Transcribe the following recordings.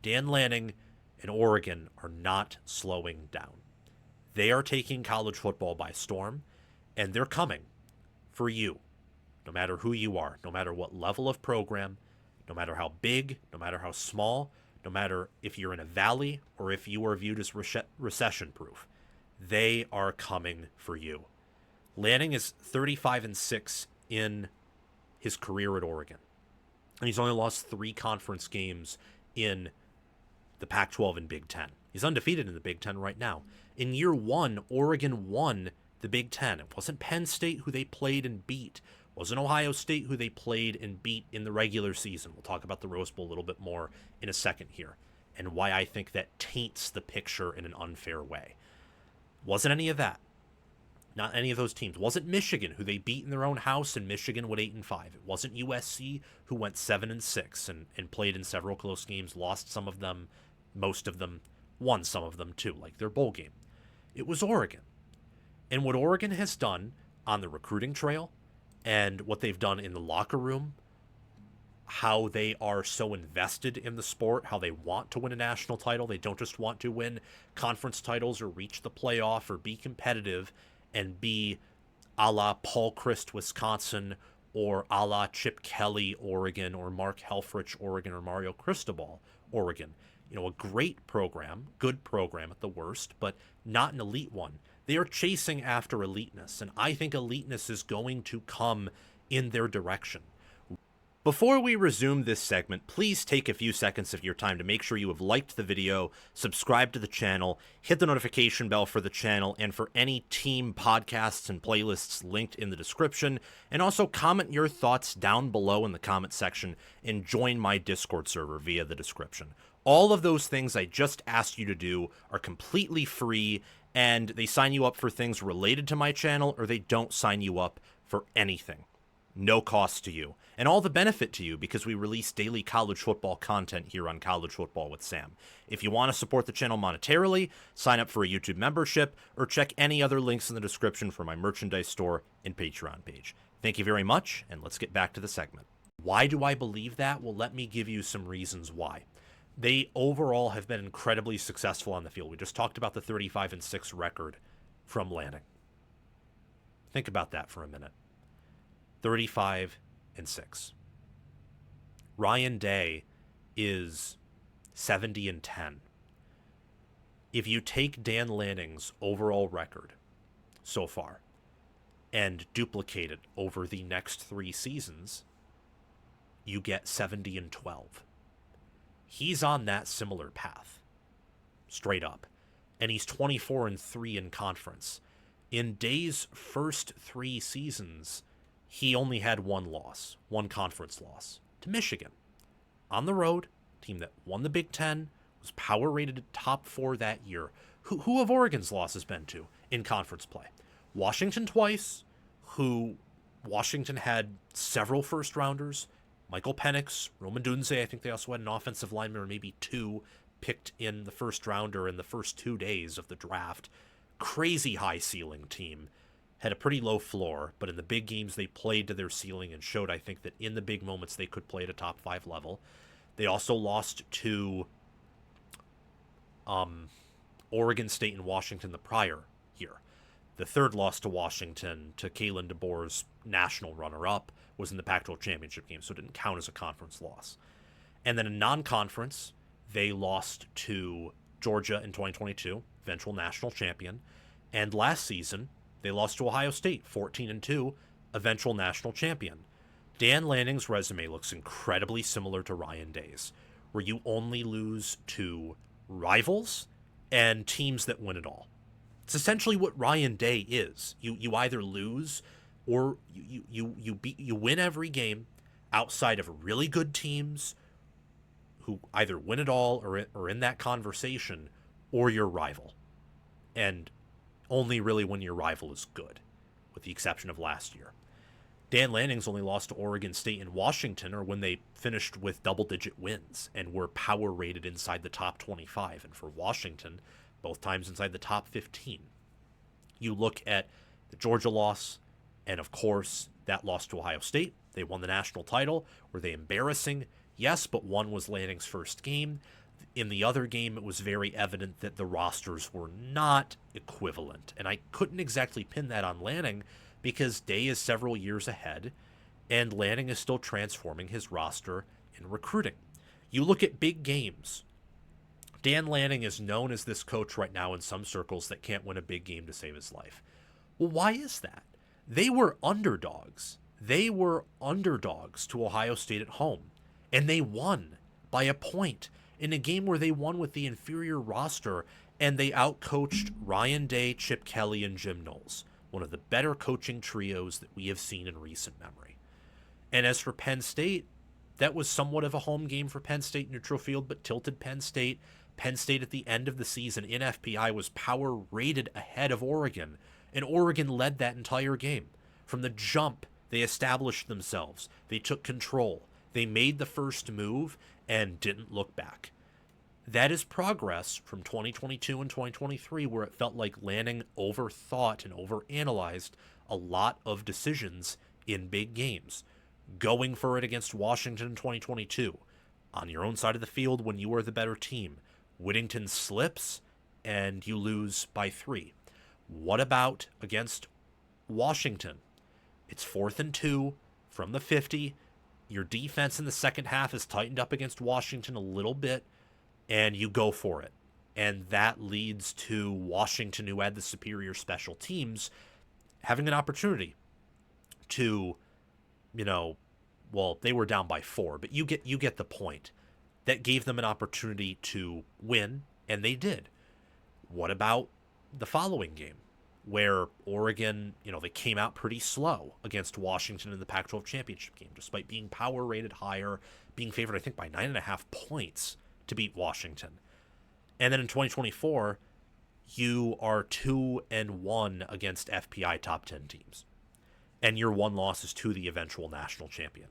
Dan Lanning and Oregon are not slowing down. They are taking college football by storm, and they're coming for you, no matter who you are, no matter what level of program, no matter how big, no matter how small, no matter if you're in a valley or if you are viewed as recession proof. They are coming for you. Lanning is 35-6 in his career at Oregon, and he's only lost 3 conference games in the Pac-12 and Big Ten. He's undefeated in the Big Ten right now. In year 1, Oregon won the Big Ten. It wasn't Penn State who they played and beat. It wasn't Ohio State who they played and beat in the regular season. We'll talk about the Rose Bowl a little bit more in a second here, and why I think that taints the picture in an unfair way. Wasn't any of that. Not any of those teams. Wasn't Michigan, who they beat in their own house, and Michigan went 8-5. It wasn't USC, who went 7-6 and played in several close games, lost some of them, most of them, won some of them too, like their bowl game. It was Oregon. And what Oregon has done on the recruiting trail and what they've done in the locker room, how they are so invested in the sport, how they want to win a national title. They don't just want to win conference titles or reach the playoff or be competitive and be a la Paul Christ, Wisconsin, or a la Chip Kelly, Oregon, or Mark Helfrich, Oregon, or Mario Cristobal, Oregon. You know, a great program, good program at the worst, but not an elite one. They are chasing after eliteness, and I think eliteness is going to come in their direction. Before we resume this segment, please take a few seconds of your time to make sure you have liked the video, subscribe to the channel, hit the notification bell for the channel and for any team podcasts and playlists linked in the description, and also comment your thoughts down below in the comment section and join my Discord server via the description. All of those things I just asked you to do are completely free, and they sign you up for things related to my channel, or they don't sign you up for anything. No cost to you, and all the benefit to you because we release daily college football content here on College Football with Sam. If you want to support the channel monetarily, sign up for a YouTube membership or check any other links in the description for my merchandise store and Patreon page. Thank you very much, and let's get back to the segment. Why do I believe that? Well, let me give you some reasons why. They overall have been incredibly successful on the field. We just talked about the 35-6 record from Lanning. Think about that for a minute. 35-6. Ryan Day is 70-10. If you take Dan Lanning's overall record so far and duplicate it over the next 3 seasons, you get 70-12. He's on that similar path, straight up, and he's 24-3 in conference. In Day's first 3 seasons, he only had one loss, one conference loss, to Michigan. On the road, team that won the Big Ten, was power rated top 4 that year. Who have Oregon's losses been to in conference play? Washington twice, who Washington had several first-rounders. Michael Penix, Roman Dunze, I think they also had an offensive lineman, or maybe 2, picked in the first rounder in the first 2 days of the draft. Crazy high ceiling team. Had a pretty low floor, but in the big games they played to their ceiling and showed, I think, that in the big moments they could play at a top 5 level. They also lost to Oregon State and Washington the prior year. The third loss to Washington, to Kalen DeBoer's national runner-up, was in the Pac-12 championship game, so it didn't count as a conference loss. And then in non-conference, they lost to Georgia in 2022, eventual national champion. And last season, they lost to Ohio State, 14-2, eventual national champion. Dan Lanning's resume looks incredibly similar to Ryan Day's, where you only lose to rivals and teams that win it all. It's essentially what Ryan Day is. You either lose or you win every game outside of really good teams who either win it all or in that conversation, or your rival. And only really when your rival is good, with the exception of last year. Dan Lanning's only lost to Oregon State and Washington, or when they finished with double-digit wins and were power rated inside the top 25. And for Washington, both times inside the top 15. You look at the Georgia loss, and of course, that loss to Ohio State. They won the national title. Were they embarrassing? Yes, but one was Lanning's first game. In the other game, it was very evident that the rosters were not equivalent. And I couldn't exactly pin that on Lanning because Day is several years ahead, and Lanning is still transforming his roster in recruiting. You look at big games. Dan Lanning is known as this coach right now in some circles that can't win a big game to save his life. Well, why is that? They were underdogs. They were underdogs to Ohio State at home, and they won by a point in a game where they won with the inferior roster, and they outcoached Ryan Day, Chip Kelly, and Jim Knowles, one of the better coaching trios that we have seen in recent memory. And as for Penn State, that was somewhat of a home game for Penn State neutral field, but tilted Penn State. Penn State at the end of the season in FPI was power rated ahead of Oregon, and Oregon led that entire game. From the jump, they established themselves. They took control. They made the first move and didn't look back. That is progress from 2022 and 2023, where it felt like Lanning overthought and overanalyzed a lot of decisions in big games. Going for it against Washington in 2022, on your own side of the field when you are the better team. Whittington slips and you lose by 3. What about against Washington? It's 4th and 2 from the 50. Your defense in the second half is tightened up against Washington a little bit, and you go for it. And that leads to Washington, who had the superior special teams, having an opportunity to, well, they were down by 4, but you get the point. That gave them an opportunity to win, and they did. What about the following game, where Oregon, they came out pretty slow against Washington in the Pac-12 championship game, despite being power rated higher, being favored, I think, by 9.5 points to beat Washington. And then in 2024, you are 2-1 against FPI top 10 teams. And your one loss is to the eventual national champion.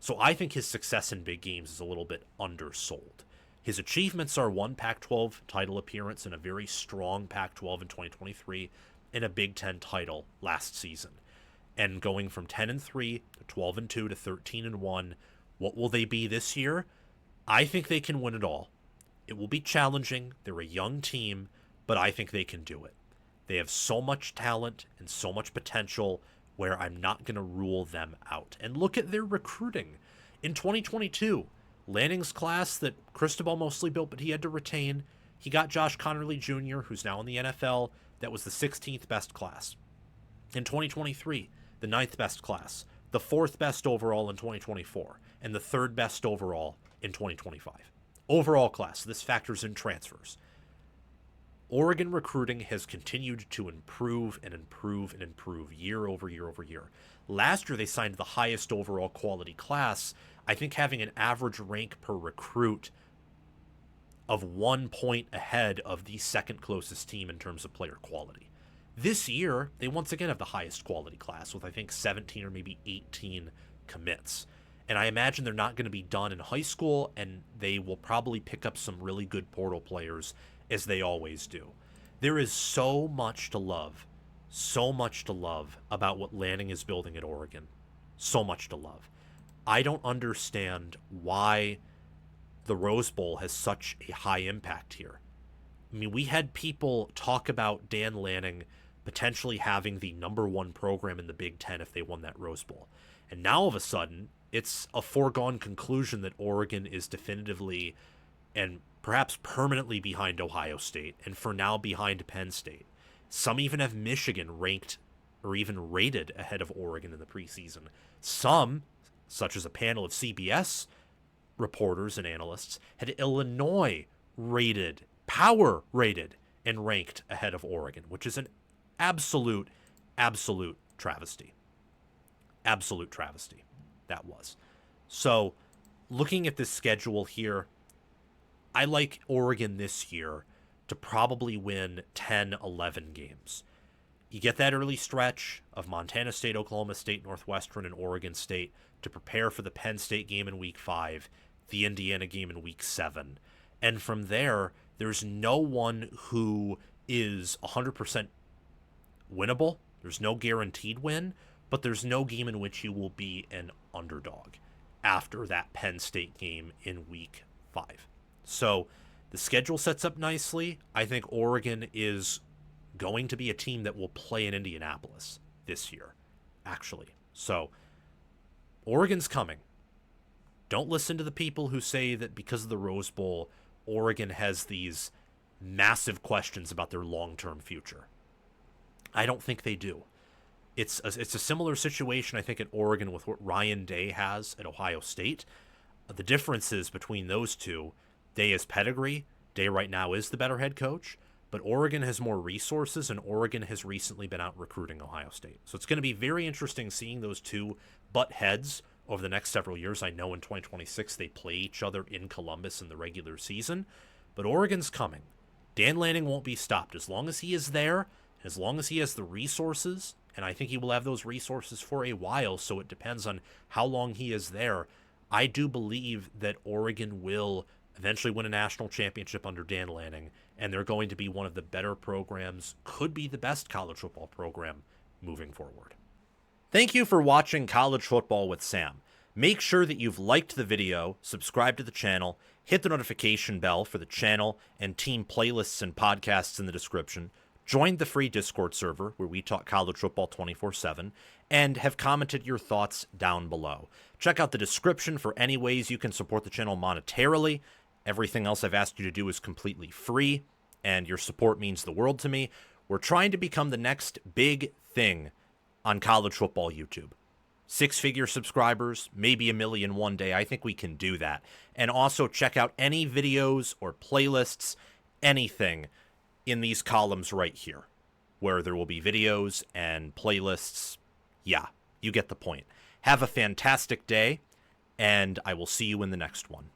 So I think his success in big games is a little bit undersold. His achievements are one Pac-12 title appearance and a very strong Pac-12 in 2023 and a Big Ten title last season. And going from 10-3 to 12-2 to 13-1, what will they be this year? I think they can win it all. It will be challenging. They're a young team, but I think they can do it. They have so much talent and so much potential where I'm not going to rule them out. And look at their recruiting. In 2022, Lanning's class that Cristobal mostly built, but he had to retain, he got Josh Connerly Jr., who's now in the NFL. That was the 16th best class. In 2023, the 9th best class, the 4th best overall in 2024, and the 3rd best overall in 2025. Overall class, this factors in transfers. Oregon recruiting has continued to improve and improve and improve year over year over year. Last year, they signed the highest overall quality class, I think having an average rank per recruit of 1 point ahead of the second closest team in terms of player quality. This year, they once again have the highest quality class with, I think, 17 or maybe 18 commits. And I imagine they're not going to be done in high school, and they will probably pick up some really good portal players, as they always do. There is so much to love about what Lanning is building at Oregon. So much to love. I don't understand why the Rose Bowl has such a high impact here. I mean, we had people talk about Dan Lanning potentially having the #1 program in the Big Ten if they won that Rose Bowl. And now all of a sudden, it's a foregone conclusion that Oregon is definitively and perhaps permanently behind Ohio State, and for now behind Penn State. Some even have Michigan ranked or even rated ahead of Oregon in the preseason. Some, such as a panel of CBS reporters and analysts, had Illinois rated, power rated, and ranked ahead of Oregon, which is an absolute travesty. Absolute travesty, that was. So, looking at this schedule here, I like Oregon this year to probably win 10, 11 games. You get that early stretch of Montana State, Oklahoma State, Northwestern, and Oregon State to prepare for the Penn State game in Week 5, the Indiana game in Week 7. And from there, there's no one who is 100% winnable. There's no guaranteed win, but there's no game in which you will be an underdog after that Penn State game in Week 5. So The schedule sets up nicely. I think Oregon is going to be a team that will play in Indianapolis this year, actually. So, Oregon's coming. Don't listen to the people who say that because of the Rose Bowl, Oregon has these massive questions about their long-term future. I don't think they do. It's a similar situation, I think, at Oregon with what Ryan Day has at Ohio State. The differences between those two, Day is pedigree. Day right now is the better head coach, but Oregon has more resources, and Oregon has recently been out recruiting Ohio State. So it's going to be very interesting seeing those two butt heads over the next several years. I know in 2026 they play each other in Columbus in the regular season, but Oregon's coming. Dan Lanning won't be stopped as long as he is there, as long as he has the resources, and I think he will have those resources for a while, so it depends on how long he is there. I do believe that Oregon will eventually win a national championship under Dan Lanning, and they're going to be one of the better programs, could be the best college football program moving forward. Thank you for watching College Football with Sam. Make sure that you've liked the video, subscribe to the channel, hit the notification bell for the channel and team playlists and podcasts in the description, join the free Discord server where we talk college football 24/7, and have commented your thoughts down below. Check out the description for any ways you can support the channel monetarily. Everything else I've asked you to do is completely free, and your support means the world to me. We're trying to become the next big thing on college football YouTube. 6-figure subscribers, maybe 1 million one day. I think we can do that. And also check out any videos or playlists, anything in these columns right here, where there will be videos and playlists. Yeah, you get the point. Have a fantastic day, and I will see you in the next one.